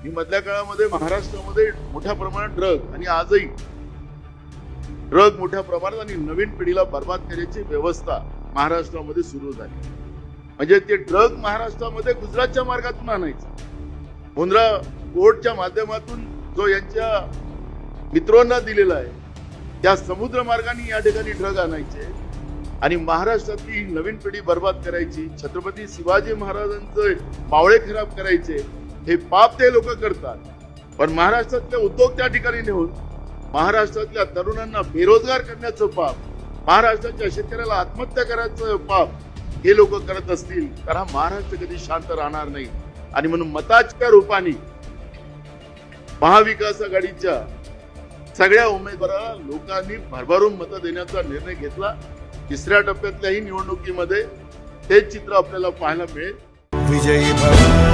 ही मधल्या काळामध्ये महाराष्ट्रामध्ये मोठ्या प्रमाणात ड्रग आणि आजही ड्रग मोठ्या प्रमाणात आणि नवीन पिढीला बर्बाद करण्याची व्यवस्था महाराष्ट्रामध्ये सुरू झाली. म्हणजे ते ड्रग महाराष्ट्रामध्ये गुजरातच्या मार्गातून आणायचं. मुंद्रा कोर्टच्या माध्यमातून जो यांच्या मित्रांना दिलेला आहे त्या समुद्र मार्गाने या ठिकाणी ड्रग आणायचे आणि महाराष्ट्रातली नवीन पिढी बर्बाद करायची. छत्रपती शिवाजी महाराजांचे मावळे खराब करायचे. हे पाप ते लोक करतात. पण महाराष्ट्रातले उद्योग त्या ठिकाणी नेऊन महाराष्ट्रातल्या तरुणांना बेरोजगार करण्याचं पाप, महाराष्ट्राच्या शेतकऱ्याला आत्महत्या करायचं पाप हे लोक करत असतील तर हा महाराष्ट्र कधी शांत राहणार नाही. आणि म्हणून मताच्या रूपाने महाविकास आघाडीच्या सगळ्या उमेदवारांना लोकांनी भरभरून मतं देण्याचा निर्णय घेतला. तिसऱ्या टप्प्यातल्याही निवडणुकीमध्ये हेच चित्र आपल्याला पाहायला मिळेल. विजयी भव.